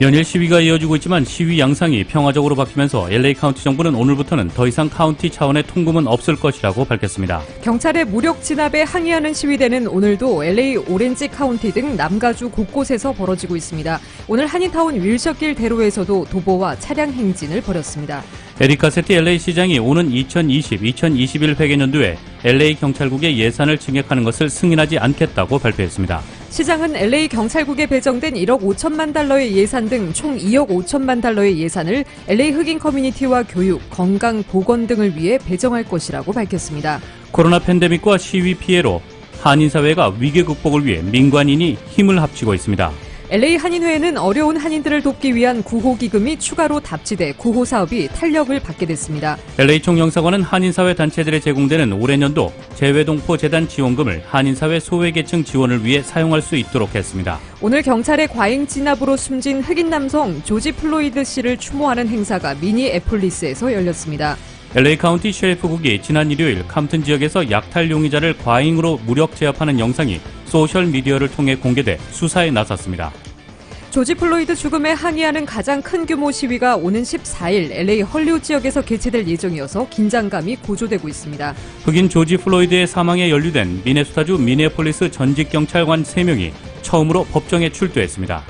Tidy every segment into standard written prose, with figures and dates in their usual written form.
연일 시위가 이어지고 있지만 시위 양상이 평화적으로 바뀌면서 LA 카운티 정부는 오늘부터는 더 이상 카운티 차원의 통금은 없을 것이라고 밝혔습니다. 경찰의 무력 진압에 항의하는 시위대는 오늘도 LA 오렌지 카운티 등 남가주 곳곳에서 벌어지고 있습니다. 오늘 한인타운 윌셔길 대로에서도 도보와 차량 행진을 벌였습니다. 에릭 가세티 LA 시장이 오는 2020-2021 회계년도에 LA 경찰국의 예산을 증액하는 것을 승인하지 않겠다고 발표했습니다. 시장은 LA 경찰국에 배정된 1억 5천만 달러의 예산 등 총 2억 5천만 달러의 예산을 LA 흑인 커뮤니티와 교육, 건강, 보건 등을 위해 배정할 것이라고 밝혔습니다. 코로나 팬데믹과 시위 피해로 한인사회가 위기 극복을 위해 민관인이 힘을 합치고 있습니다. LA 한인회에는 어려운 한인들을 돕기 위한 구호기금이 추가로 답지돼 구호 사업이 탄력을 받게 됐습니다. LA 총영사관은 한인사회 단체들에 제공되는 올해 년도 재외동포 재단 지원금을 한인사회 소외계층 지원을 위해 사용할 수 있도록 했습니다. 오늘 경찰의 과잉 진압으로 숨진 흑인 남성 조지 플로이드 씨를 추모하는 행사가 미니애폴리스에서 열렸습니다. LA 카운티 셰리프국이 지난 일요일 캄튼 지역에서 약탈 용의자를 과잉으로 무력 제압하는 영상이 소셜미디어를 통해 공개돼 수사에 나섰습니다. 조지 플로이드 죽음에 항의하는 가장 큰 규모 시위가 오는 14일 LA 헐리우드 지역에서 개최될 예정이어서 긴장감이 고조되고 있습니다. 흑인 조지 플로이드의 사망에 연루된 미네소타주 미네폴리스 전직 경찰관 3명이 처음으로 법정에 출두했습니다.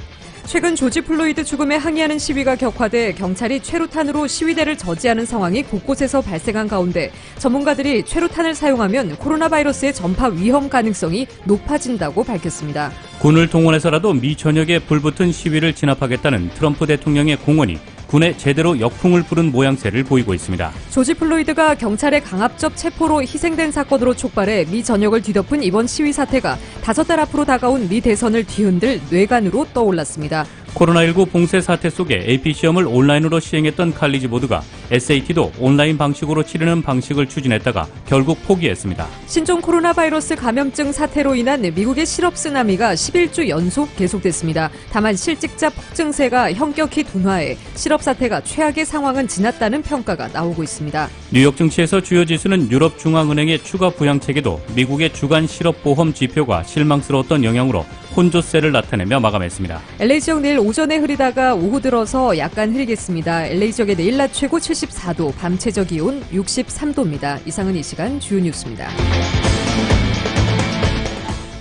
최근 조지 플로이드 죽음에 항의하는 시위가 격화돼 경찰이 최루탄으로 시위대를 저지하는 상황이 곳곳에서 발생한 가운데 전문가들이 최루탄을 사용하면 코로나 바이러스의 전파 위험 가능성이 높아진다고 밝혔습니다. 군을 동원해서라도 미 전역에 불붙은 시위를 진압하겠다는 트럼프 대통령의 공언이 군에 제대로 역풍을 부른 모양새를 보이고 있습니다. 조지 플로이드가 경찰의 강압적 체포로 희생된 사건으로 촉발해 미 전역을 뒤덮은 이번 시위 사태가 5달 앞으로 다가온 미 대선을 뒤흔들 뇌관으로 떠올랐습니다. 코로나19 봉쇄 사태 속에 AP시험을 온라인으로 시행했던 칼리지 보드가 SAT도 온라인 방식으로 치르는 방식을 추진했다가 결국 포기했습니다. 신종 코로나 바이러스 감염증 사태로 인한 미국의 실업 쓰나미가 11주 연속 계속됐습니다. 다만 실직자 폭증세가 현격히 둔화해 실업 사태가 최악의 상황은 지났다는 평가가 나오고 있습니다. 뉴욕 증시에서 주요 지수는 유럽 중앙은행의 추가 부양책에도 미국의 주간 실업보험 지표가 실망스러웠던 영향으로 혼조세를 나타내며 마감했습니다. LA 지역 내일 오전에 흐리다가 오후 들어서 약간 흐리겠습니다. LA 지역의 내일 낮 최고 74도, 밤 최저 기온 63도입니다. 이상은 이 시간 주요 뉴스입니다.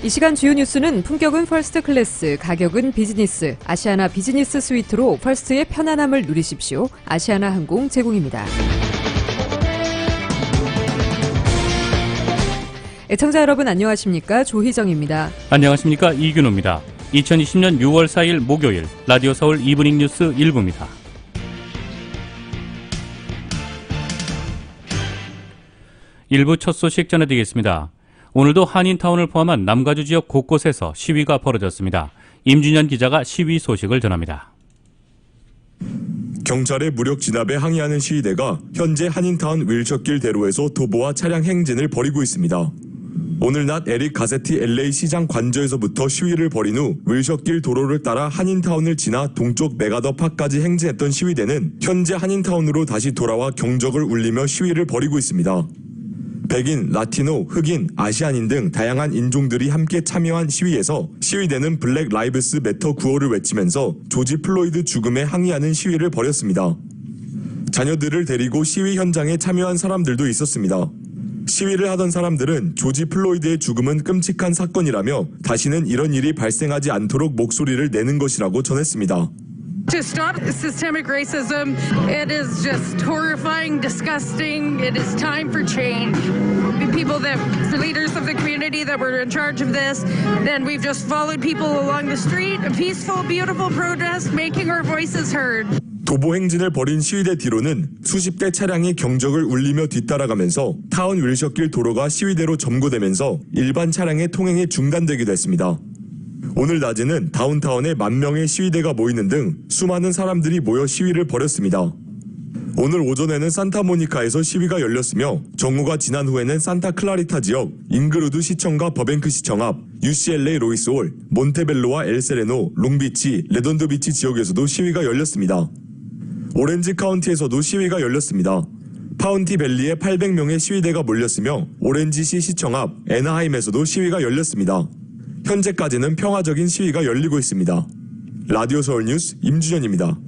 이 시간 주요 뉴스는 품격은 퍼스트 클래스, 가격은 비즈니스, 아시아나 비즈니스 스위트로 퍼스트의 편안함을 누리십시오. 아시아나 항공 제공입니다. 애청자 여러분 안녕하십니까? 조희정입니다. 안녕하십니까? 이균호입니다. 2020년 6월 4일 목요일 라디오 서울 이브닝 뉴스 1부입니다. 일부 첫 소식 전해드리겠습니다. 오늘도 한인타운을 포함한 남가주 지역 곳곳에서 시위가 벌어졌습니다. 임준현 기자가 시위 소식을 전합니다. 경찰의 무력 진압에 항의하는 시위대가 현재 한인타운 윌셔길 대로에서 도보와 차량 행진을 벌이고 있습니다. 오늘 낮 에릭 가세티 LA 시장 관저에서부터 시위를 벌인 후 윌셔길 도로를 따라 한인타운을 지나 동쪽 메가더파까지 행진했던 시위대는 현재 한인타운으로 다시 돌아와 경적을 울리며 시위를 벌이고 있습니다. 백인, 라티노, 흑인, 아시아인 등 다양한 인종들이 함께 참여한 시위에서 시위대는 블랙 라이브스 매터 구호를 외치면서 조지 플로이드 죽음에 항의하는 시위를 벌였습니다. 자녀들을 데리고 시위 현장에 참여한 사람들도 있었습니다. 시위를 하던 사람들은 조지 플로이드의 죽음은 끔찍한 사건이라며 다시는 이런 일이 발생하지 않도록 목소리를 내는 것이라고 전했습니다. To stop systemic racism, it is just horrifying, disgusting. It is time for change. The leaders of the community that were in charge of this, then we've just followed people along the street, a peaceful, beautiful protest, making our voices heard. 도보 행진을 벌인 시위대 뒤로는 수십 대 차량이 경적을 울리며 뒤따라가면서 타운 윌셔길 도로가 시위대로 점거되면서 일반 차량의 통행이 중단되기도 했습니다. 오늘 낮에는 다운타운에 10,000명의 시위대가 모이는 등 수많은 사람들이 모여 시위를 벌였습니다. 오늘 오전에는 산타모니카에서 시위가 열렸으며 정오가 지난 후에는 산타클라리타 지역, 잉그루드 시청과 버뱅크 시청 앞, UCLA 로이스홀, 몬테벨로와 엘세레노, 롱비치, 레돈드비치 지역에서도 시위가 열렸습니다. 오렌지 카운티에서도 시위가 열렸습니다. 파운티밸리에 800명의 시위대가 몰렸으며 오렌지시 시청 앞 애나하임에서도 시위가 열렸습니다. 현재까지는 평화적인 시위가 열리고 있습니다. 라디오 서울 뉴스 임준현입니다.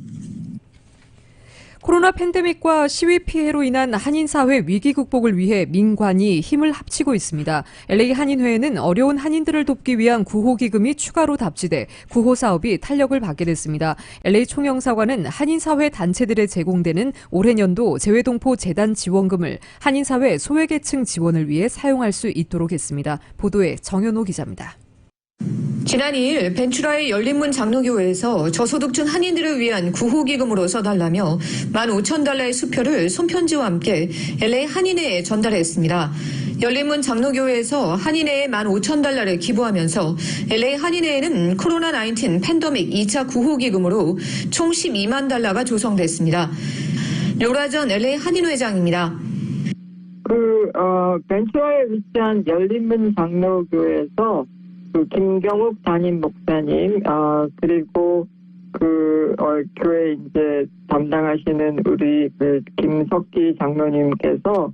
코로나 팬데믹과 시위 피해로 인한 한인사회 위기 극복을 위해 민관이 힘을 합치고 있습니다. LA 한인회에는 어려운 한인들을 돕기 위한 구호기금이 추가로 답지돼 구호 사업이 탄력을 받게 됐습니다. LA 총영사관은 한인사회 단체들에 제공되는 올해 년도 재외동포 재단 지원금을 한인사회 소외계층 지원을 위해 사용할 수 있도록 했습니다. 보도에 정현호 기자입니다. 지난 2일 벤츄라의 열린문 장로교회에서 저소득층 한인들을 위한 구호기금으로 써달라며 15,000달러의 수표를 손편지와 함께 LA 한인회에 전달했습니다. 열린문 장로교회에서 한인회에 15,000달러를 기부하면서 LA 한인회에는 코로나19 팬데믹 2차 구호기금으로 총 12만 달러가 조성됐습니다. 료라전 LA 한인회장입니다. 벤처에 위치한 열린문 장로교회에서 김경욱 담임 목사님, 그리고 교회 이제 담당하시는 우리 김석기 장로님께서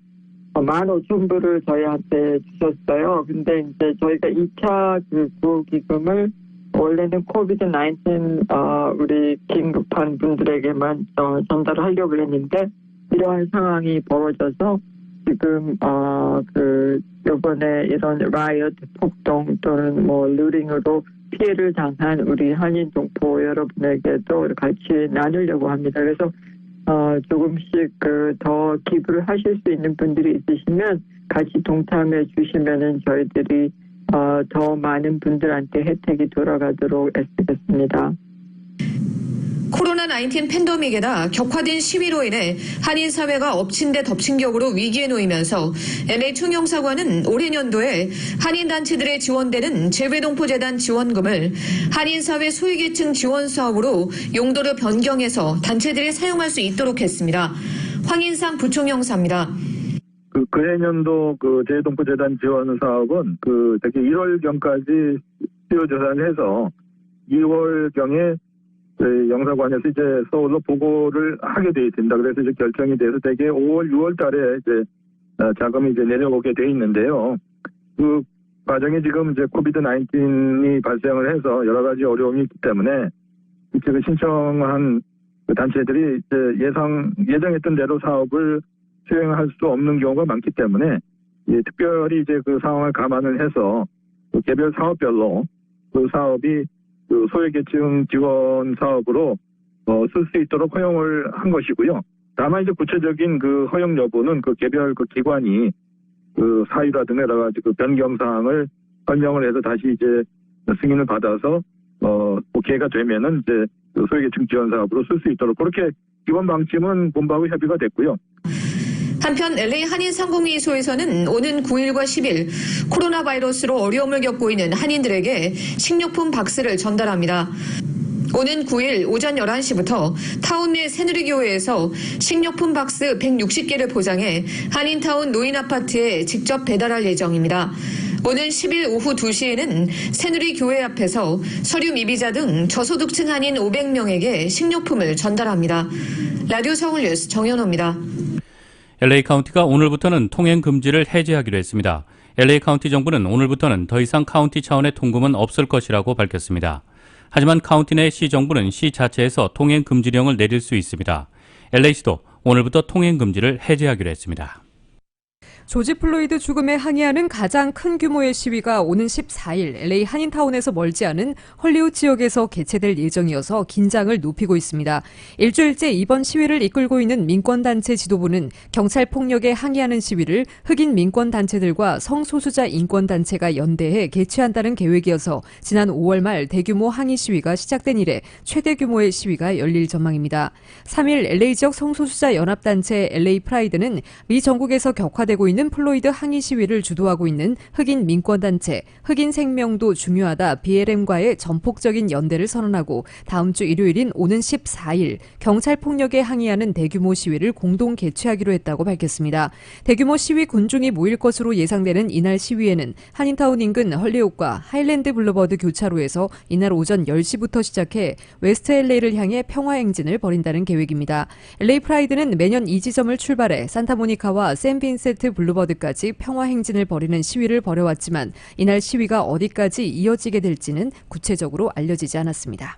15,000불을 저희한테 주셨어요. 근데 이제 저희가 2차 구호기금을 원래는 코비드-19 우리 긴급한 분들에게만 전달을 하려고 했는데 이러한 상황이 벌어져서 지금 이번에 이런 라이엇, 폭동 또는 루링으로 피해를 당한 우리 한인 동포 여러분에게도 같이 나누려고 합니다. 그래서 조금씩 더 기부를 하실 수 있는 분들이 있으시면 같이 동참해 주시면은 저희들이 더 많은 분들한테 혜택이 돌아가도록 애쓰겠습니다. 코로나19 팬데믹에다 격화된 시위로 인해 한인 사회가 엎친 데 덮친 격으로 위기에 놓이면서 LA 총영사관은 올해 년도에 한인 단체들에 지원되는 재외동포 재단 지원금을 한인 사회 소외계층 지원 사업으로 용도를 변경해서 단체들이 사용할 수 있도록 했습니다. 황인상 부총영사입니다. 그해년도 재외동포 재단 지원 사업은 특히 1월경까지 수요 조사를 해서 2월경에 영사관에서 이제 서울로 보고를 하게 돼 있습니다. 그래서 이제 결정이 돼서 대개 5월, 6월 달에 이제 자금이 이제 내려오게 돼 있는데요. 그 과정에 지금 이제 코비드-19이 발생을 해서 여러 가지 어려움이 있기 때문에 지금 신청한 단체들이 이제 예정했던 대로 사업을 수행할 수 없는 경우가 많기 때문에 특별히 이제 그 상황을 감안을 해서 개별 사업별로 그 사업이 소외계층 지원 사업으로 쓸 수 있도록 허용을 한 것이고요. 다만 이제 구체적인 허용 여부는 개별 기관이 사유라든가 여러 가지 변경 사항을 설명을 해서 다시 이제 승인을 받아서 오케이가 되면은 이제 소외계층 지원 사업으로 쓸 수 있도록 그렇게 기본 방침은 본부하고 협의가 됐고요. 한편 LA 한인상공회의소에서는 오는 9일과 10일 코로나 바이러스로 어려움을 겪고 있는 한인들에게 식료품 박스를 전달합니다. 오는 9일 오전 11시부터 타운 내 새누리교회에서 식료품 박스 160개를 포장해 한인타운 노인아파트에 직접 배달할 예정입니다. 오는 10일 오후 2시에는 새누리교회 앞에서 서류 미비자 등 저소득층 한인 500명에게 식료품을 전달합니다. 라디오 서울뉴스 정현호입니다. LA 카운티가 오늘부터는 통행 금지를 해제하기로 했습니다. LA 카운티 정부는 오늘부터는 더 이상 카운티 차원의 통금은 없을 것이라고 밝혔습니다. 하지만 카운티 내 시 정부는 시 자체에서 통행 금지령을 내릴 수 있습니다. LA시도 오늘부터 통행 금지를 해제하기로 했습니다. 조지 플로이드 죽음에 항의하는 가장 큰 규모의 시위가 오는 14일 LA 한인타운에서 멀지 않은 헐리우드 지역에서 개최될 예정이어서 긴장을 높이고 있습니다. 일주일째 이번 시위를 이끌고 있는 민권단체 지도부는 경찰 폭력에 항의하는 시위를 흑인 민권단체들과 성소수자 인권단체가 연대해 개최한다는 계획이어서 지난 5월 말 대규모 항의 시위가 시작된 이래 최대 규모의 시위가 열릴 전망입니다. 3일 LA 지역 성소수자 연합단체 LA 프라이드는 미 전국에서 격화되고 있는 플로이드 항의 시위를 주도하고 있는 흑인 민권단체 흑인 생명도 중요하다 BLM과의 전폭적인 연대를 선언하고 다음 주 일요일인 오는 14일 경찰 폭력에 항의하는 대규모 시위를 공동 개최하기로 했다고 밝혔습니다. 대규모 시위 군중이 모일 것으로 예상되는 이날 시위에는 한인타운 인근 헐리우드과 하일랜드 블루버드 교차로에서 이날 오전 10시부터 시작해 웨스트 LA를 향해 평화행진을 벌인다는 계획입니다. LA 프라이드는 매년 이 지점을 출발해 산타모니카와 샌빈센트 블루버드까지 평화행진을 벌이는 시위를 벌여왔지만 이날 시위가 어디까지 이어지게 될지는 구체적으로 알려지지 않았습니다.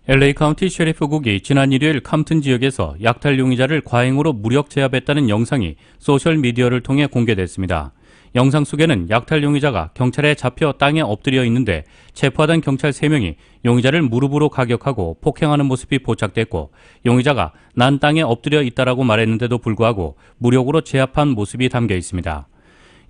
LA 카운티 셰리프국이 지난 일요일 캄튼 지역에서 약탈 용의자를 과잉으로 무력 제압했다는 영상이 소셜미디어를 통해 공개됐습니다. 영상 속에는 약탈 용의자가 경찰에 잡혀 땅에 엎드려 있는데 체포하던 경찰 3명이 용의자를 무릎으로 가격하고 폭행하는 모습이 포착됐고, 용의자가 난 땅에 엎드려 있다라고 말했는데도 불구하고 무력으로 제압한 모습이 담겨 있습니다.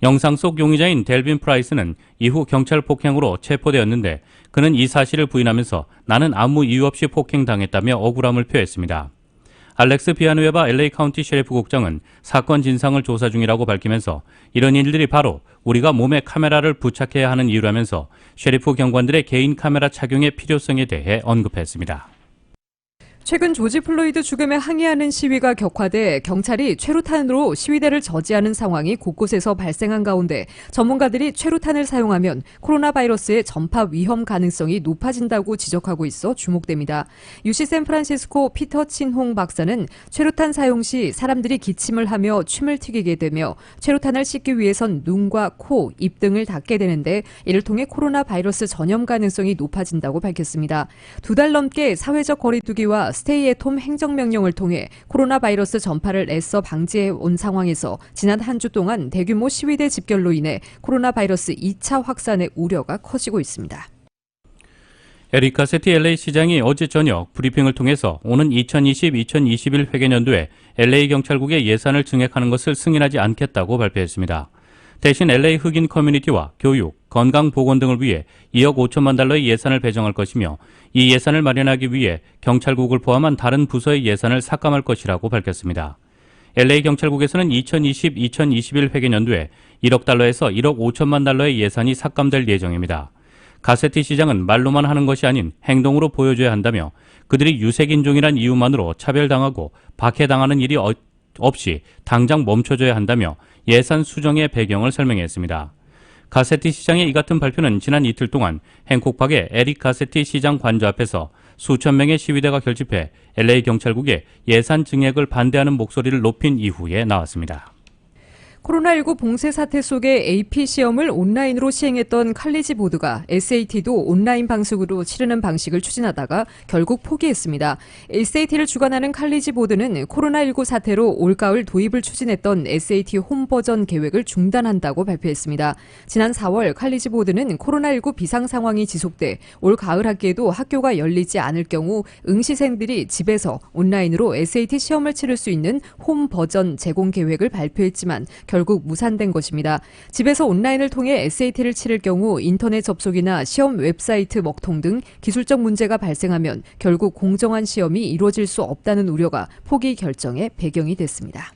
영상 속 용의자인 델빈 프라이스는 이후 경찰 폭행으로 체포되었는데, 그는 이 사실을 부인하면서 나는 아무 이유 없이 폭행당했다며 억울함을 표했습니다. 알렉스 비아누에바 LA 카운티 셰리프국장은 사건 진상을 조사 중이라고 밝히면서 이런 일들이 바로 우리가 몸에 카메라를 부착해야 하는 이유라면서 셰리프 경관들의 개인 카메라 착용의 필요성에 대해 언급했습니다. 최근 조지 플로이드 죽음에 항의하는 시위가 격화돼 경찰이 최루탄으로 시위대를 저지하는 상황이 곳곳에서 발생한 가운데 전문가들이 최루탄을 사용하면 코로나 바이러스의 전파 위험 가능성이 높아진다고 지적하고 있어 주목됩니다. UC 샌프란시스코 피터 친홍 박사는 최루탄 사용 시 사람들이 기침을 하며 침을 튀기게 되며 최루탄을 씻기 위해선 눈과 코, 입 등을 닦게 되는데 이를 통해 코로나 바이러스 전염 가능성이 높아진다고 밝혔습니다. 2달 넘게 사회적 거리두기와 스테이 앳 홈 행정명령을 통해 코로나 바이러스 전파를 애써 방지해 온 상황에서 지난 한 주 동안 대규모 시위대 집결로 인해 코로나 바이러스 2차 확산의 우려가 커지고 있습니다. 에릭 가세티 LA 시장이 어제 저녁 브리핑을 통해서 오는 2020-2021 회계년도에 LA 경찰국의 예산을 증액하는 것을 승인하지 않겠다고 발표했습니다. 대신 LA 흑인 커뮤니티와 교육, 건강, 보건 등을 위해 2억 5천만 달러의 예산을 배정할 것이며 이 예산을 마련하기 위해 경찰국을 포함한 다른 부서의 예산을 삭감할 것이라고 밝혔습니다. LA 경찰국에서는 2020-2021 회계년도에 1억 달러에서 1억 5천만 달러의 예산이 삭감될 예정입니다. 가세티 시장은 말로만 하는 것이 아닌 행동으로 보여줘야 한다며 그들이 유색인종이란 이유만으로 차별당하고 박해당하는 일이 없이 당장 멈춰줘야 한다며 예산 수정의 배경을 설명했습니다. 가세티 시장의 이 같은 발표는 지난 이틀 동안 행콕팍의 에릭 가세티 시장 관저 앞에서 수천 명의 시위대가 결집해 LA 경찰국의 예산 증액을 반대하는 목소리를 높인 이후에 나왔습니다. 코로나19 봉쇄 사태 속에 AP 시험을 온라인으로 시행했던 칼리지 보드가 SAT도 온라인 방식으로 치르는 방식을 추진하다가 결국 포기했습니다. SAT를 주관하는 칼리지 보드는 코로나19 사태로 올가을 도입을 추진했던 SAT 홈 버전 계획을 중단한다고 발표했습니다. 지난 4월 칼리지 보드는 코로나19 비상 상황이 지속돼 올 가을 학기에도 학교가 열리지 않을 경우 응시생들이 집에서 온라인으로 SAT 시험을 치를 수 있는 홈 버전 제공 계획을 발표했지만 결국 무산된 것입니다. 집에서 온라인을 통해 SAT를 치를 경우 인터넷 접속이나 시험 웹사이트 먹통 등 기술적 문제가 발생하면 결국 공정한 시험이 이루어질 수 없다는 우려가 포기 결정의 배경이 됐습니다.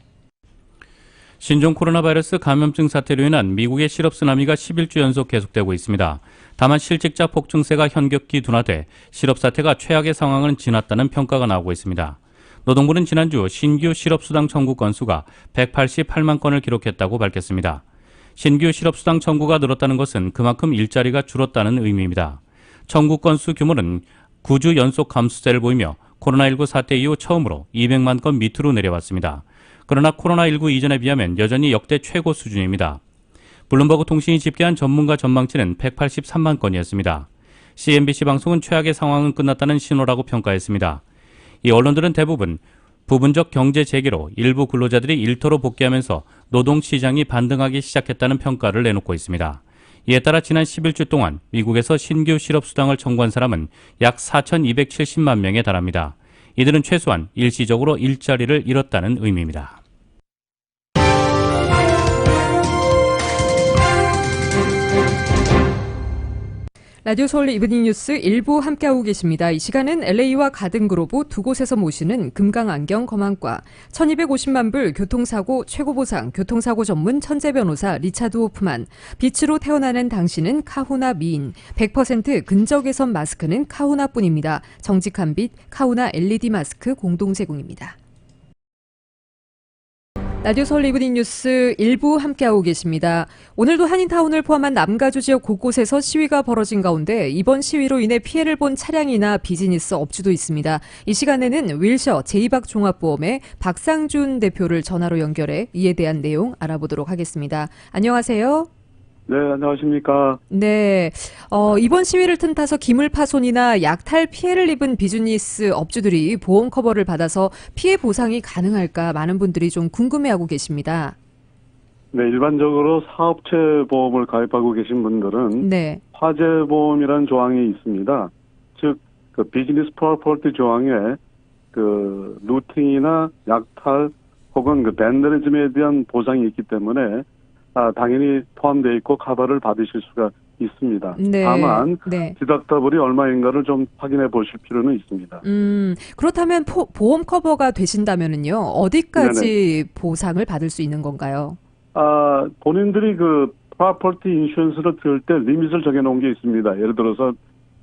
신종 코로나 바이러스 감염증 사태로 인한 미국의 실업 쓰나미가 11주 연속 계속되고 있습니다. 다만 실직자 폭증세가 현격히 둔화돼 실업 사태가 최악의 상황은 지났다는 평가가 나오고 있습니다. 노동부는 지난주 신규 실업수당 청구 건수가 188만 건을 기록했다고 밝혔습니다. 신규 실업수당 청구가 늘었다는 것은 그만큼 일자리가 줄었다는 의미입니다. 청구 건수 규모는 9주 연속 감소세를 보이며 코로나19 사태 이후 처음으로 200만 건 밑으로 내려왔습니다. 그러나 코로나19 이전에 비하면 여전히 역대 최고 수준입니다. 블룸버그 통신이 집계한 전문가 전망치는 183만 건이었습니다. CNBC 방송은 최악의 상황은 끝났다는 신호라고 평가했습니다. 이 언론들은 대부분 부분적 경제 재개로 일부 근로자들이 일터로 복귀하면서 노동시장이 반등하기 시작했다는 평가를 내놓고 있습니다. 이에 따라 지난 11주 동안 미국에서 신규 실업수당을 청구한 사람은 약 4,270만 명에 달합니다. 이들은 최소한 일시적으로 일자리를 잃었다는 의미입니다. 라디오 서울 이브닝 뉴스 일부 함께하고 계십니다. 이 시간은 LA와 가든그로브 두 곳에서 모시는 금강안경 검안과 1250만 불 교통사고 최고보상 교통사고 전문 천재 변호사 리차드 호프만, 빛으로 태어나는 당신은 카후나 미인, 100% 근적외선 마스크는 카후나뿐입니다. 정직한 빛 카후나 LED 마스크 공동 제공입니다. 라디오 서울 이브닝 뉴스 일부 함께하고 계십니다. 오늘도 한인타운을 포함한 남가주 지역 곳곳에서 시위가 벌어진 가운데 이번 시위로 인해 피해를 본 차량이나 비즈니스 업주도 있습니다. 이 시간에는 윌셔 제2박종합보험의 박상준 대표를 전화로 연결해 이에 대한 내용 알아보도록 하겠습니다. 안녕하세요. 네, 안녕하십니까. 네, 이번 시위를 틈타서 기물 파손이나 약탈 피해를 입은 비즈니스 업주들이 보험 커버를 받아서 피해 보상이 가능할까 많은 분들이 좀 궁금해하고 계십니다. 네, 일반적으로 사업체 보험을 가입하고 계신 분들은 네, 화재 보험이라는 조항이 있습니다. 즉, 그 비즈니스 프로퍼티 조항에 그 루팅이나 약탈 혹은 그 밴더리즘에 대한 보상이 있기 때문에 당연히 포함되어 있고 커버를 받으실 수가 있습니다. 네, 다만 네. 디덕터블이 얼마인가를 좀 확인해 보실 필요는 있습니다. 그렇다면 보험 커버가 되신다면은요, 어디까지 보상을 받을 수 있는 건가요? 본인들이 그 프로퍼티 인슈런스를 들을 때 리밋을 정해놓은 게 있습니다. 예를 들어서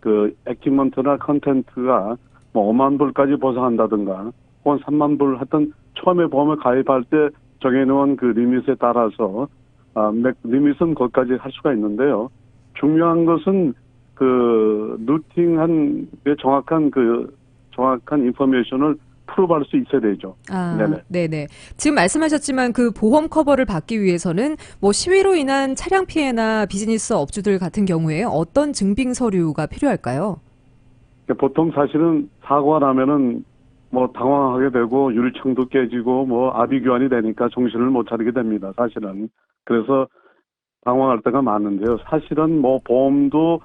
그 에퀴먼트나 컨텐트가 뭐 5만 불까지 보상한다든가 혹은 3만 불 하여튼 처음에 보험을 가입할 때 정해놓은 그 리밋에 따라서 리밋은 거기까지 할 수가 있는데요. 중요한 것은 그 루팅한 정확한 인포메이션을 프로브할 수 있어야 되죠. 네네. 지금 말씀하셨지만 그 보험 커버를 받기 위해서는 뭐 시위로 인한 차량 피해나 비즈니스 업주들 같은 경우에 어떤 증빙 서류가 필요할까요? 보통 사실은 사고가 나면은 뭐 당황하게 되고 유리창도 깨지고 뭐 아비규환이 되니까 정신을 못 차리게 됩니다. 사실은. 그래서 당황할 때가 많은데요. 사실은 뭐 보험도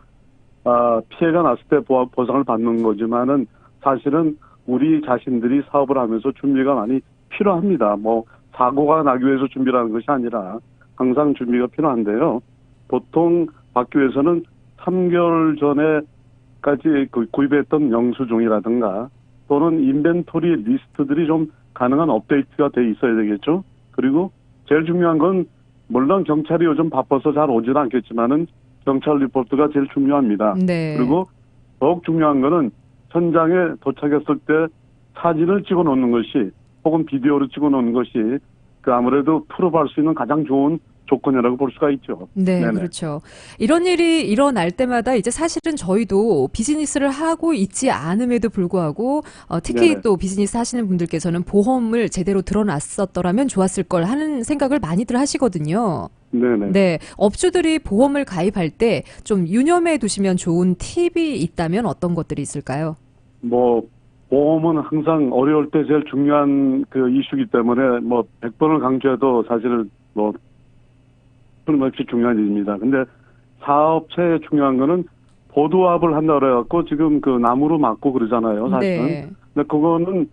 피해가 났을 때 보상을 받는 거지만은 사실은 우리 자신들이 사업을 하면서 준비가 많이 필요합니다. 뭐 사고가 나기 위해서 준비를 하는 것이 아니라 항상 준비가 필요한데요. 보통 받기 위해서는 3개월 전에까지 구입했던 영수증이라든가 또는 인벤토리 리스트들이 좀 가능한 업데이트가 돼 있어야 되겠죠. 그리고 제일 중요한 건 물론 경찰이 요즘 바빠서 잘 오지는 않겠지만은 경찰 리포트가 제일 중요합니다. 네. 그리고 더욱 중요한 거는 현장에 도착했을 때 사진을 찍어 놓는 것이 혹은 비디오를 찍어 놓는 것이 그 아무래도 프로브할 수 있는 가장 좋은 조건이라고 볼 수가 있죠. 네, 네네. 그렇죠. 이런 일이 일어날 때마다 이제 사실은 저희도 비즈니스를 하고 있지 않음에도 불구하고 특히 네네. 또 비즈니스 하시는 분들께서는 보험을 제대로 들어놨었더라면 좋았을 걸 하는 생각을 많이들 하시거든요. 네네. 네, 업주들이 보험을 가입할 때 좀 유념해 두시면 좋은 팁이 있다면 어떤 것들이 있을까요? 뭐 보험은 항상 어려울 때 제일 중요한 그 이슈이기 때문에 뭐 100번을 강조해도 사실은 뭐 틀림없이 중요한 일입니다. 근데 사업체에 중요한 거는 보도압을 한다 그래갖고 지금 그 나무로 막고 그러잖아요. 사실은. 네. 근데 그거는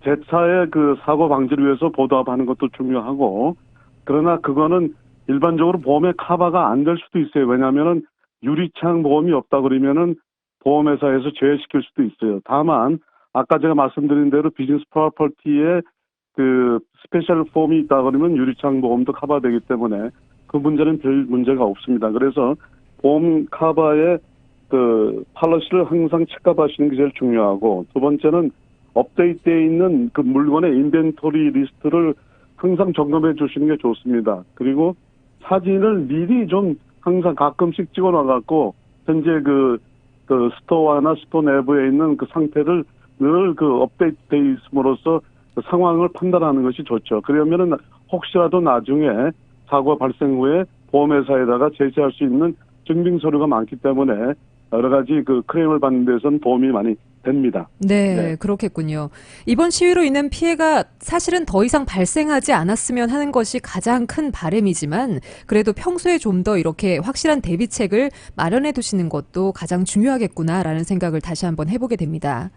제차의 그 사고 방지를 위해서 보도압하는 것도 중요하고 그러나 그거는 일반적으로 보험에 커버가 안 될 수도 있어요. 왜냐하면은 유리창 보험이 없다 그러면은 보험회사에서 제외시킬 수도 있어요. 다만 아까 제가 말씀드린 대로 비즈니스 프로퍼티에 그 스페셜 폼이 있다 그러면 유리창 보험도 커버되기 때문에 그 문제는 별 문제가 없습니다. 그래서 보험 커버의 그 팔러시를 항상 체크하시는 게 제일 중요하고 두 번째는 업데이트되어 있는 그 물건의 인벤토리 리스트를 항상 점검해 주시는 게 좋습니다. 그리고 사진을 미리 좀 항상 가끔씩 찍어 놔갖고 현재 그 스토어나 스토어 내부에 있는 그 상태를 늘 그 업데이트되어 있음으로써 그 상황을 판단하는 것이 좋죠. 그러면은 혹시라도 나중에 사고가 발생 후에 보험회사에다가 제시할 수 있는 증빙 서류가 많기 때문에 여러 가지 그 클레임을 받는 데서는 도움이 많이 됩니다. 네, 그렇겠군요. 이번 시위로 인한 피해가 사실은 더 이상 발생하지 않았으면 하는 것이 가장 큰 바람이지만 그래도 평소에 좀 더 이렇게 확실한 대비책을 마련해 두시는 것도 가장 중요하겠구나라는 생각을 다시 한번 해보게 됩니다.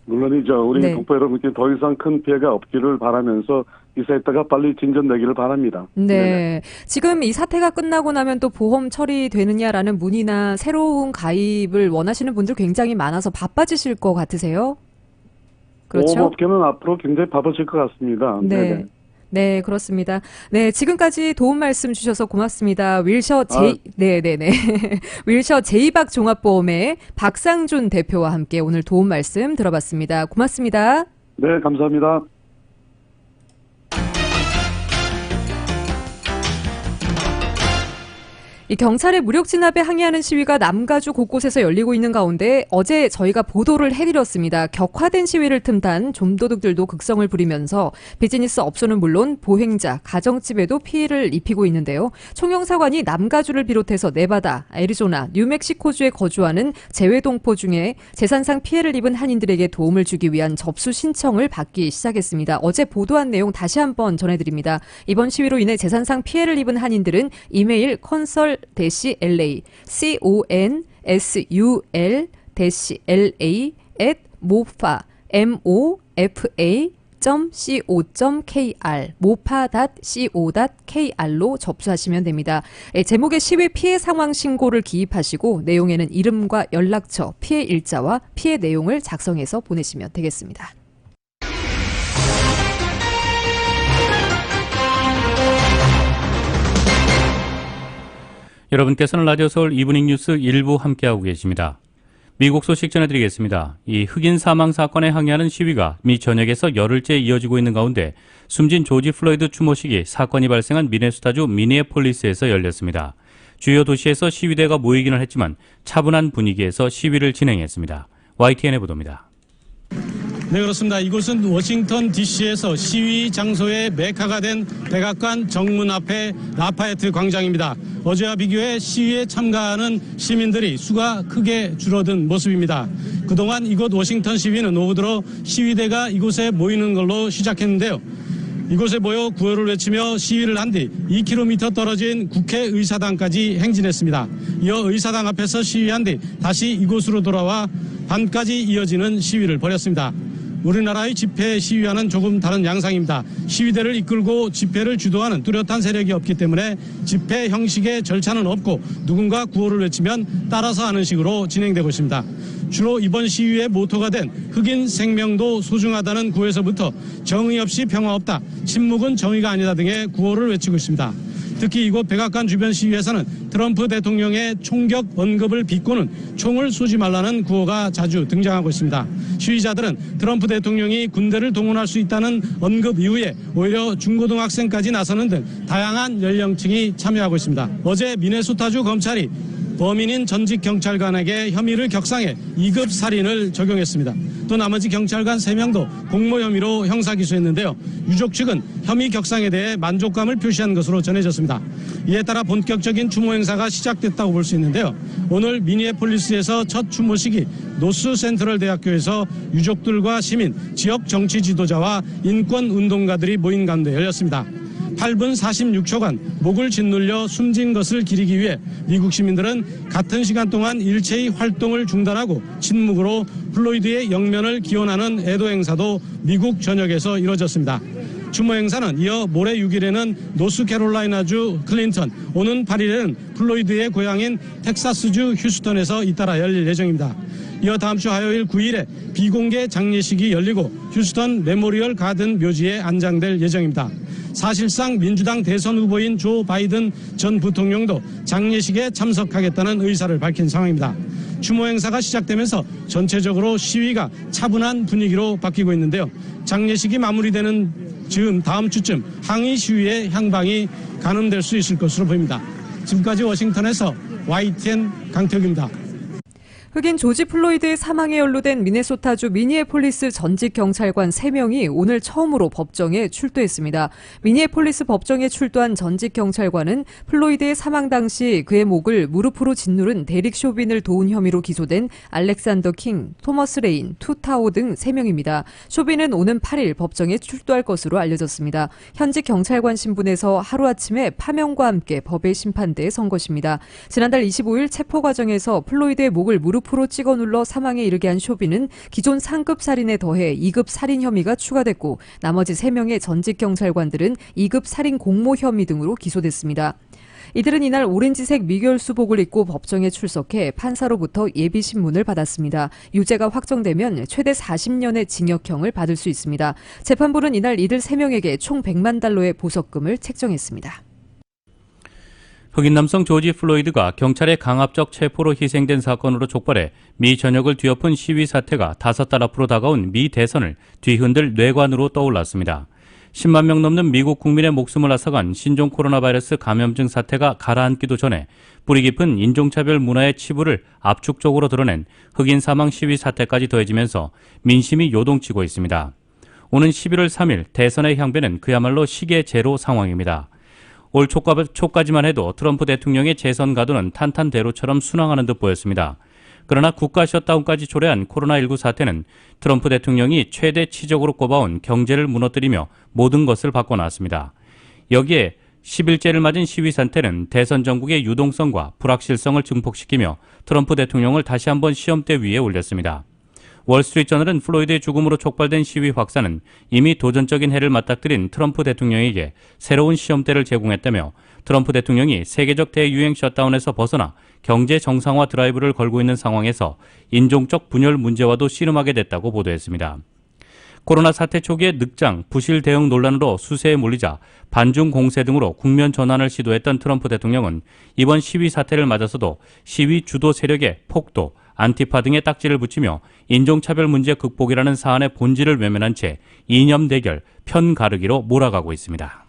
물론이죠. 우리 네. 동포 여러분께 더 이상 큰 피해가 없기를 바라면서 이 사태가 빨리 진전되기를 바랍니다. 네. 네네. 지금 이 사태가 끝나고 나면 또 보험 처리되느냐라는 문의나 새로운 가입을 원하시는 분들 굉장히 많아서 바빠지실 것 같으세요? 그렇죠? 보험업계는 앞으로 굉장히 바빠질 것 같습니다. 네. 네네. 네, 그렇습니다. 네, 지금까지 도움 말씀 주셔서 고맙습니다. 윌셔 네네네. 윌셔 제이박 종합보험의 박상준 대표와 함께 오늘 도움 말씀 들어봤습니다. 고맙습니다. 네, 감사합니다. 이 경찰의 무력 진압에 항의하는 시위가 남가주 곳곳에서 열리고 있는 가운데 어제 저희가 보도를 해드렸습니다. 격화된 시위를 틈탄 좀도둑들도 극성을 부리면서 비즈니스 업소는 물론 보행자, 가정집에도 피해를 입히고 있는데요. 총영사관이 남가주를 비롯해서 네바다, 애리조나, 뉴멕시코주에 거주하는 재외동포 중에 재산상 피해를 입은 한인들에게 도움을 주기 위한 접수 신청을 받기 시작했습니다. 어제 보도한 내용 다시 한번 전해드립니다. 이번 시위로 인해 재산상 피해를 입은 한인들은 이메일 consul-la consul-la@mofa.co.kr mofa.co.kr로 접수하시면 됩니다. 제목의 시위 피해 상황 신고를 기입하시고 내용에는 이름과 연락처, 피해 일자와 피해 내용을 작성해서 보내시면 되겠습니다. 여러분께서는 라디오 서울 이브닝 뉴스 일부 함께하고 계십니다. 미국 소식 전해드리겠습니다. 이 흑인 사망 사건에 항의하는 시위가 미 전역에서 열흘째 이어지고 있는 가운데 숨진 조지 플로이드 추모식이 사건이 발생한 미네소타주 미니애폴리스에서 열렸습니다. 주요 도시에서 시위대가 모이기는 했지만 차분한 분위기에서 시위를 진행했습니다. YTN의 보도입니다. 네, 그렇습니다. 이곳은 워싱턴 DC에서 시위 장소의 메카가 된 백악관 정문 앞의 라파에트 광장입니다. 어제와 비교해 시위에 참가하는 시민들이 수가 크게 줄어든 모습입니다. 그동안 이곳 워싱턴 시위는 오후 들어 시위대가 이곳에 모이는 걸로 시작했는데요. 이곳에 모여 구호를 외치며 시위를 한 뒤 2km 떨어진 국회의사당까지 행진했습니다. 이어 의사당 앞에서 시위한 뒤 다시 이곳으로 돌아와 밤까지 이어지는 시위를 벌였습니다. 우리나라의 집회 시위와는 조금 다른 양상입니다. 시위대를 이끌고 집회를 주도하는 뚜렷한 세력이 없기 때문에 집회 형식의 절차는 없고 누군가 구호를 외치면 따라서 하는 식으로 진행되고 있습니다. 주로 이번 시위의 모토가 된 흑인 생명도 소중하다는 구호에서부터 정의 없이 평화 없다, 침묵은 정의가 아니다 등의 구호를 외치고 있습니다. 특히 이곳 백악관 주변 시위에서는 트럼프 대통령의 총격 언급을 비꼬는 총을 쏘지 말라는 구호가 자주 등장하고 있습니다. 시위자들은 트럼프 대통령이 군대를 동원할 수 있다는 언급 이후에 오히려 중고등학생까지 나서는 등 다양한 연령층이 참여하고 있습니다. 어제 미네소타주 검찰이 범인인 전직 경찰관에게 혐의를 격상해 2급 살인을 적용했습니다. 또 나머지 경찰관 3명도 공모 혐의로 형사기소했는데요. 유족 측은 혐의 격상에 대해 만족감을 표시한 것으로 전해졌습니다. 이에 따라 본격적인 추모 행사가 시작됐다고 볼 수 있는데요. 오늘 미니애폴리스에서 첫 추모식이 노스 센트럴 대학교에서 유족들과 시민, 지역 정치 지도자와 인권 운동가들이 모인 가운데 열렸습니다. 8분 46초간 목을 짓눌려 숨진 것을 기리기 위해 미국 시민들은 같은 시간 동안 일체의 활동을 중단하고 침묵으로 플로이드의 영면을 기원하는 애도 행사도 미국 전역에서 이뤄졌습니다. 추모 행사는 이어 모레 6일에는 노스캐롤라이나주 클린턴, 오는 8일에는 플로이드의 고향인 텍사스주 휴스턴에서 잇따라 열릴 예정입니다. 이어 다음 주 화요일 9일에 비공개 장례식이 열리고 휴스턴 메모리얼 가든 묘지에 안장될 예정입니다. 사실상 민주당 대선 후보인 조 바이든 전 부통령도 장례식에 참석하겠다는 의사를 밝힌 상황입니다. 추모 행사가 시작되면서 전체적으로 시위가 차분한 분위기로 바뀌고 있는데요. 장례식이 마무리되는 즈음 다음 주쯤 항의 시위의 향방이 가늠될 수 있을 것으로 보입니다. 지금까지 워싱턴에서 YTN 강태욱입니다. 흑인 조지 플로이드의 사망에 연루된 미네소타주 미니애폴리스 전직 경찰관 3명이 오늘 처음으로 법정에 출두했습니다. 미니애폴리스 법정에 출두한 전직 경찰관은 플로이드의 사망 당시 그의 목을 무릎으로 짓누른 데릭 쇼빈을 도운 혐의로 기소된 알렉산더 킹, 토머스 레인, 투타오 등 3명입니다. 쇼빈은 오는 8일 법정에 출두할 것으로 알려졌습니다. 현직 경찰관 신분에서 하루아침에 파면과 함께 법의 심판대에 선 것입니다. 지난달 25일 체포 과정에서 플로이드의 목을 무릎으로 찍어 눌러 사망에 이르게 한 쇼빈은 기존 상급 살인에 더해 2급 살인 혐의가 추가됐고 나머지 3명의 전직 경찰관들은 2급 살인 공모 혐의 등으로 기소됐습니다. 이들은 이날 오렌지색 미결수복을 입고 법정에 출석해 판사로부터 예비신문을 받았습니다. 유죄가 확정되면 최대 40년의 징역형을 받을 수 있습니다. 재판부는 이날 이들 3명에게 총 100만 달러의 보석금을 책정했습니다. 흑인 남성 조지 플로이드가 경찰의 강압적 체포로 희생된 사건으로 촉발해 미 전역을 뒤엎은 시위 사태가 5달 앞으로 다가온 미 대선을 뒤흔들 뇌관으로 떠올랐습니다. 10만 명 넘는 미국 국민의 목숨을 앗아간 신종 코로나 바이러스 감염증 사태가 가라앉기도 전에 뿌리 깊은 인종차별 문화의 치부를 압축적으로 드러낸 흑인 사망 시위 사태까지 더해지면서 민심이 요동치고 있습니다. 오는 11월 3일 대선의 향배는 그야말로 시계 제로 상황입니다. 올 초까지만 해도 트럼프 대통령의 재선 가도는 탄탄대로처럼 순항하는 듯 보였습니다. 그러나 국가 셧다운까지 초래한 코로나19 사태는 트럼프 대통령이 최대 치적으로 꼽아온 경제를 무너뜨리며 모든 것을 바꿔놨습니다. 여기에 10일째를 맞은 시위 사태는 대선 전국의 유동성과 불확실성을 증폭시키며 트럼프 대통령을 다시 한번 시험대 위에 올렸습니다. 월스트리트저널은 플로이드의 죽음으로 촉발된 시위 확산은 이미 도전적인 해를 맞닥뜨린 트럼프 대통령에게 새로운 시험대를 제공했다며 트럼프 대통령이 세계적 대유행 셧다운에서 벗어나 경제 정상화 드라이브를 걸고 있는 상황에서 인종적 분열 문제와도 씨름하게 됐다고 보도했습니다. 코로나 사태 초기에 늑장, 부실 대응 논란으로 수세에 몰리자 반중 공세 등으로 국면 전환을 시도했던 트럼프 대통령은 이번 시위 사태를 맞아서도 시위 주도 세력의 폭도, 안티파 등의 딱지를 붙이며 인종차별 문제 극복이라는 사안의 본질을 외면한 채 이념 대결, 편 가르기로 몰아가고 있습니다.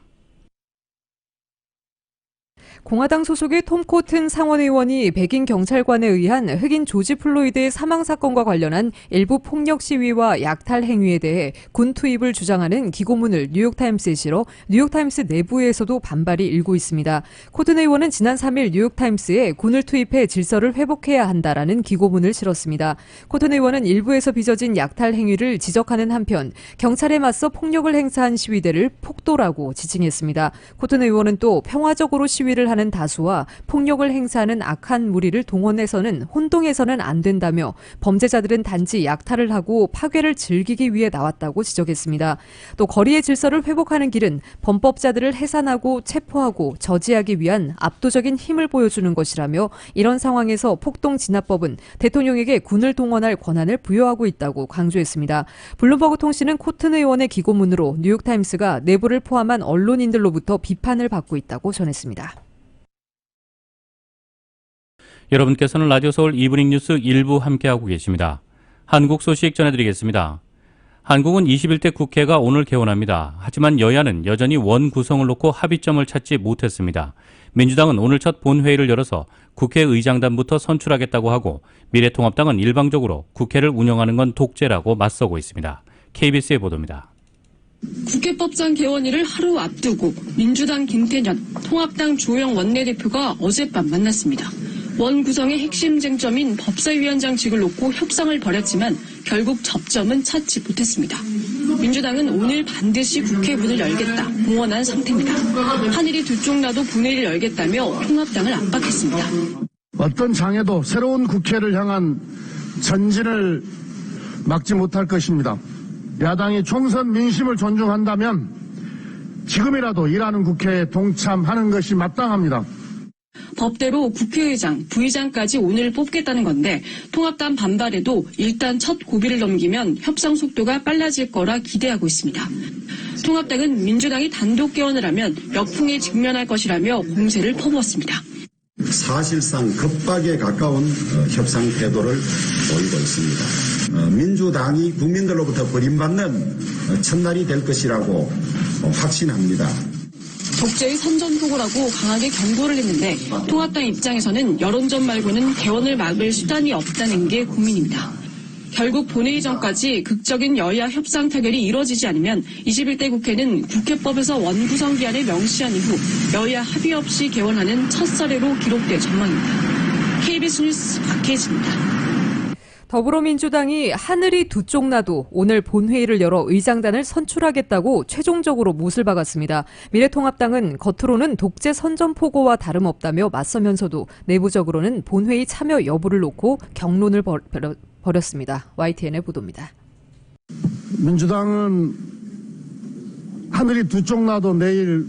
공화당 소속의 톰 코튼 상원의원이 백인 경찰관에 의한 흑인 조지 플로이드의 사망 사건과 관련한 일부 폭력 시위와 약탈 행위에 대해 군 투입을 주장하는 기고문을 뉴욕타임스에 실어 뉴욕타임스 내부에서도 반발이 일고 있습니다. 코튼 의원은 지난 3일 뉴욕타임스에 군을 투입해 질서를 회복해야 한다라는 기고문을 실었습니다. 코튼 의원은 일부에서 빚어진 약탈 행위를 지적하는 한편 경찰에 맞서 폭력을 행사한 시위대를 폭도라고 지칭했습니다. 코튼 의원은 또 평화적으로 시위를 하는 다수와 폭력을 행사하는 악한 무리를 동원해서는 혼동해서는 안 된다며 범죄자들은 단지 약탈을 하고 파괴를 즐기기 위해 나왔다고 지적했습니다. 또 거리의 질서를 회복하는 길은 범법자들을 해산하고 체포하고 저지하기 위한 압도적인 힘을 보여주는 것이라며 이런 상황에서 폭동진압법은 대통령에게 군을 동원할 권한을 부여하고 있다고 강조했습니다. 블룸버그 통신은 코튼 의원의 기고문으로 뉴욕타임스가 내부를 포함한 언론인들로부터 비판을 받고 있다고 전했습니다. 여러분께서는 라디오 서울 이브닝 뉴스 1부 함께하고 계십니다. 한국 소식 전해드리겠습니다. 한국은 21대 국회가 오늘 개원합니다. 하지만 여야는 여전히 원 구성을 놓고 합의점을 찾지 못했습니다. 민주당은 오늘 첫 본회의를 열어서 국회의장단부터 선출하겠다고 하고 미래통합당은 일방적으로 국회를 운영하는 건 독재라고 맞서고 있습니다. KBS의 보도입니다. 국회법상 개원일을 하루 앞두고 민주당 김태년, 통합당 조영 원내대표가 어젯밤 만났습니다. 원 구성의 핵심 쟁점인 법사위원장직을 놓고 협상을 벌였지만 결국 접점은 찾지 못했습니다. 민주당은 오늘 반드시 국회 문을 열겠다 공언한 상태입니다. 하늘이 두 쪽 나도 본회의를 열겠다며 통합당을 압박했습니다. 어떤 장애도 새로운 국회를 향한 전진을 막지 못할 것입니다. 야당이 총선 민심을 존중한다면 지금이라도 일하는 국회에 동참하는 것이 마땅합니다. 법대로 국회의장, 부의장까지 오늘 뽑겠다는 건데 통합당 반발에도 일단 첫 고비를 넘기면 협상 속도가 빨라질 거라 기대하고 있습니다. 통합당은 민주당이 단독 개원을 하면 역풍에 직면할 것이라며 공세를 퍼부었습니다. 사실상 급박에 가까운 협상 태도를 보이고 있습니다. 민주당이 국민들로부터 버림받는 첫날이 될 것이라고 확신합니다. 독재의 선전포고라고 강하게 경고를 했는데 통합당 입장에서는 여론전 말고는 개원을 막을 수단이 없다는 게 고민입니다. 결국 본회의 전까지 극적인 여야 협상 타결이 이뤄지지 않으면 21대 국회는 국회법에서 원구성 기한을 명시한 이후 여야 합의 없이 개원하는 첫 사례로 기록될 전망입니다. KBS 뉴스 박혜진입니다. 더불어민주당이 하늘이 두 쪽 나도 오늘 본회의를 열어 의장단을 선출하겠다고 최종적으로 못을 박았습니다. 미래통합당은 겉으로는 독재 선전포고와 다름없다며 맞서면서도 내부적으로는 본회의 참여 여부를 놓고 경론을 벌였습니다. YTN의 보도입니다. 민주당은 하늘이 두 쪽 나도 내일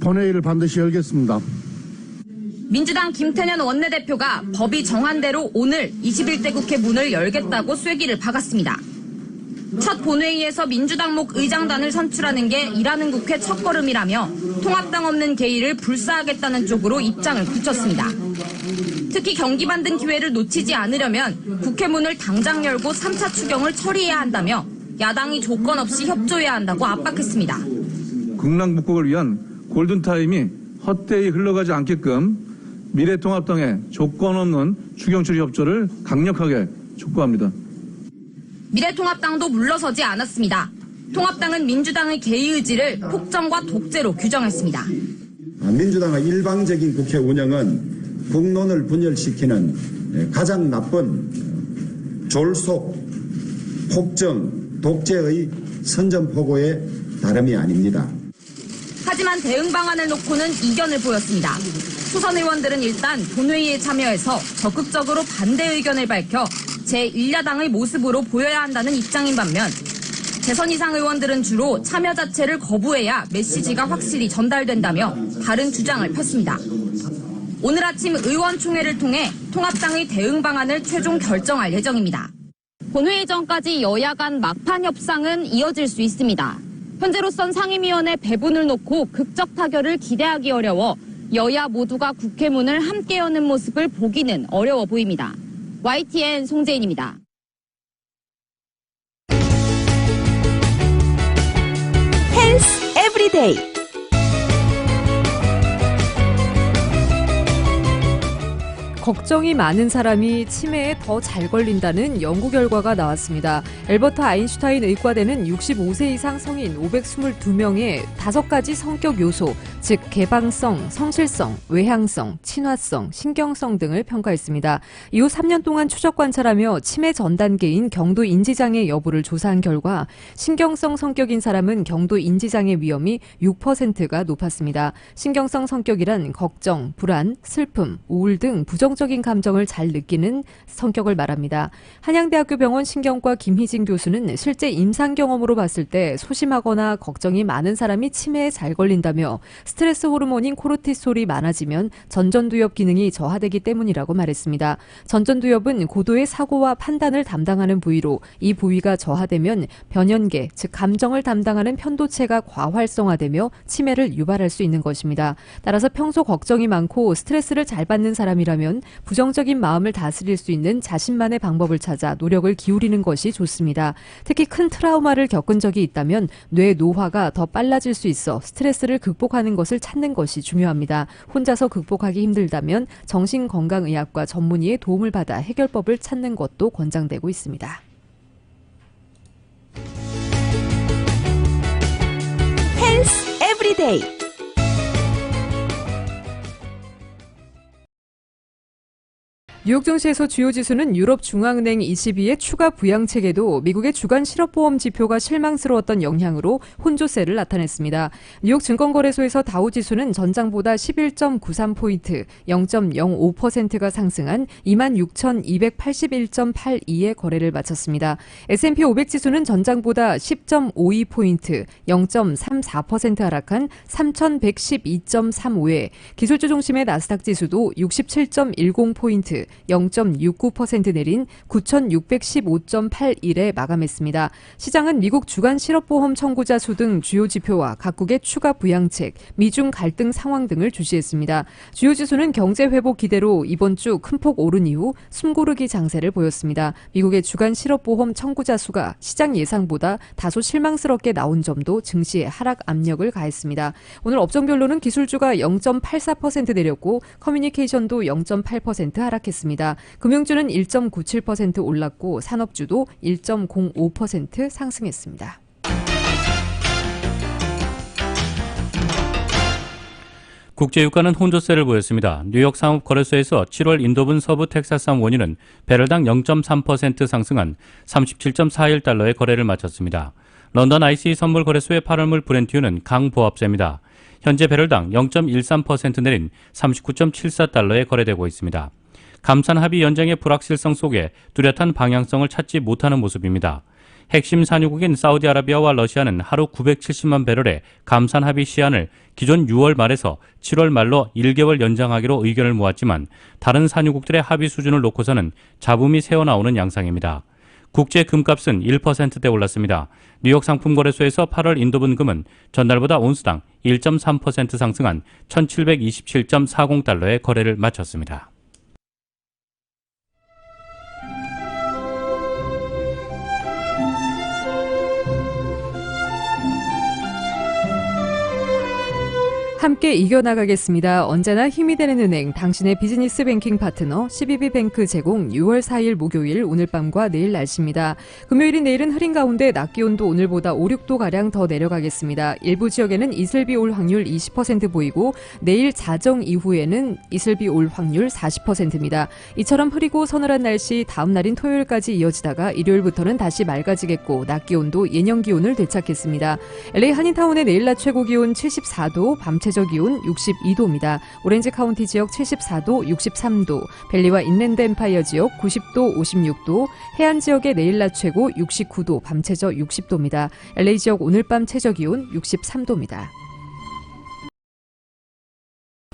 본회의를 반드시 열겠습니다. 민주당 김태년 원내대표가 법이 정한 대로 오늘 21대 국회 문을 열겠다고 쐐기를 박았습니다. 첫 본회의에서 민주당목 의장단을 선출하는 게 일하는 국회 첫걸음이라며 통합당 없는 개의를 불사하겠다는 쪽으로 입장을 굳혔습니다. 특히 경기 만든 기회를 놓치지 않으려면 국회 문을 당장 열고 3차 추경을 처리해야 한다며 야당이 조건 없이 협조해야 한다고 압박했습니다. 극락목곡을 위한 골든타임이 헛되이 흘러가지 않게끔 미래통합당의 조건 없는 추경처리 협조를 강력하게 촉구합니다. 미래통합당도 물러서지 않았습니다. 통합당은 민주당의 개의 의지를 폭정과 독재로 규정했습니다. 민주당의 일방적인 국회 운영은 국론을 분열시키는 가장 나쁜 졸속, 폭정, 독재의 선전포고에 다름이 아닙니다. 하지만 대응 방안을 놓고는 이견을 보였습니다. 초선 의원들은 일단 본회의에 참여해서 적극적으로 반대 의견을 밝혀 제1야당의 모습으로 보여야 한다는 입장인 반면 재선 이상 의원들은 주로 참여 자체를 거부해야 메시지가 확실히 전달된다며 다른 주장을 폈습니다. 오늘 아침 의원총회를 통해 통합당의 대응 방안을 최종 결정할 예정입니다. 본회의 전까지 여야 간 막판 협상은 이어질 수 있습니다. 현재로선 상임위원회 배분을 놓고 극적 타결을 기대하기 어려워 여야 모두가 국회 문을 함께 여는 모습을 보기는 어려워 보입니다. YTN 송재인입니다. 헬스 에브리데이. 걱정이 많은 사람이 치매에 더 잘 걸린다는 연구 결과가 나왔습니다. 엘버트 아인슈타인 의과대는 65세 이상 성인 522명의 5가지 성격 요소, 즉 개방성, 성실성, 외향성, 친화성, 신경성 등을 평가했습니다. 이후 3년 동안 추적 관찰하며 치매 전 단계인 경도 인지장애 여부를 조사한 결과 신경성 성격인 사람은 경도 인지장애 위험이 6%가 높았습니다. 신경성 성격이란 걱정, 불안, 슬픔, 우울 등 부정적인 감정을 잘 느끼는 성격을 말합니다. 한양대학교 병원 신경과 김희진 교수는 실제 임상 경험으로 봤을 때 소심하거나 걱정이 많은 사람이 치매에 잘 걸린다며 스트레스 호르몬인 코르티솔이 많아지면 전전두엽 기능이 저하되기 때문이라고 말했습니다. 전전두엽은 고도의 사고와 판단을 담당하는 부위로 이 부위가 저하되면 변연계, 즉 감정을 담당하는 편도체가 과활성화되며 치매를 유발할 수 있는 것입니다. 따라서 평소 걱정이 많고 스트레스를 잘 받는 사람이라면 부정적인 마음을 다스릴 수 있는 자신만의 방법을 찾아 노력을 기울이는 것이 좋습니다. 특히 큰 트라우마를 겪은 적이 있다면 뇌 노화가 더 빨라질 수 있어 스트레스를 극복하는 것을 찾는 것이 중요합니다. 혼자서 극복하기 힘들다면 정신건강의학과 전문의의 도움을 받아 해결법을 찾는 것도 권장되고 있습니다. 헬스 에브리데이. 뉴욕 증시에서 주요 지수는 유럽중앙은행 ECB의 추가 부양책에도 미국의 주간 실업보험 지표가 실망스러웠던 영향으로 혼조세를 나타냈습니다. 뉴욕 증권거래소에서 다우지수는 전장보다 11.93포인트, 0.05%가 상승한 26,281.82의 거래를 마쳤습니다. S&P 500지수는 전장보다 10.52포인트, 0.34% 하락한 3,112.35에 기술주 중심의 나스닥 지수도 67.10포인트, 0.69% 내린 9,615.81에 마감했습니다. 시장은 미국 주간 실업보험 청구자 수 등 주요 지표와 각국의 추가 부양책, 미중 갈등 상황 등을 주시했습니다. 주요 지수는 경제 회복 기대로 이번 주 큰 폭 오른 이후 숨고르기 장세를 보였습니다. 미국의 주간 실업보험 청구자 수가 시장 예상보다 다소 실망스럽게 나온 점도 증시에 하락 압력을 가했습니다. 오늘 업종별로는 기술주가 0.84% 내렸고 커뮤니케이션도 0.8% 하락했습니다. 금융주는 1.97% 올랐고 산업주도 1.05% 상승했습니다. 국제유가는 혼조세를 보였습니다. 뉴욕 상업거래소에서 7월 인도분 서부 텍사스산 원유는 배럴당 0.3% 상승한 37.41달러의 거래를 마쳤습니다. 런던 ICE 선물거래소의 8월물 브렌트유는 강보합세입니다. 현재 배럴당 0.13% 내린 39.74달러에 거래되고 있습니다. 감산 합의 연장의 불확실성 속에 뚜렷한 방향성을 찾지 못하는 모습입니다. 핵심 산유국인 사우디아라비아와 러시아는 하루 970만 배럴의 감산 합의 시한을 기존 6월 말에서 7월 말로 1개월 연장하기로 의견을 모았지만 다른 산유국들의 합의 수준을 놓고서는 잡음이 새어나오는 양상입니다. 국제 금값은 1%대 올랐습니다. 뉴욕 상품거래소에서 8월 인도분 금은 전날보다 온스당 1.3% 상승한 1727.40달러의 거래를 마쳤습니다. 함께 이겨나가겠습니다. 언제나 힘이 되는 은행, 당신의 비즈니스 뱅킹 파트너 CBB뱅크 제공 6월 4일 목요일 오늘 밤과 내일 날씨입니다. 금요일인 내일은 흐린 가운데 낮 기온도 오늘보다 5, 6도가량 더 내려가겠습니다. 일부 지역에는 이슬비 올 확률 20% 보이고 내일 자정 이후에는 이슬비 올 확률 40%입니다. 이처럼 흐리고 서늘한 날씨 다음 날인 토요일까지 이어지다가 일요일부터는 다시 맑아지겠고 낮 기온도 예년 기온을 되찾겠습니다. LA 한인타운의 내일 낮 최고 기온 74도, 밤 최저 기온 62도입니다. 오렌지 카운티 지역 74도, 63도, 벨리와 인랜드 엠파이어 지역 90도, 56도, 해안 지역의 내일 낮 최고 69도, 밤 최저 60도입니다. LA 지역 오늘 밤 최저 기온 63도입니다.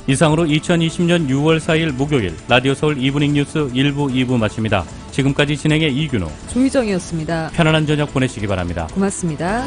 이상으로 2020년 6월 4일 목요일 라디오 서울 이브닝 뉴스 1부, 2부 마칩니다. 지금까지 진행의 이균호, 조희정이었습니다. 편안한 저녁 보내시기 바랍니다. 고맙습니다.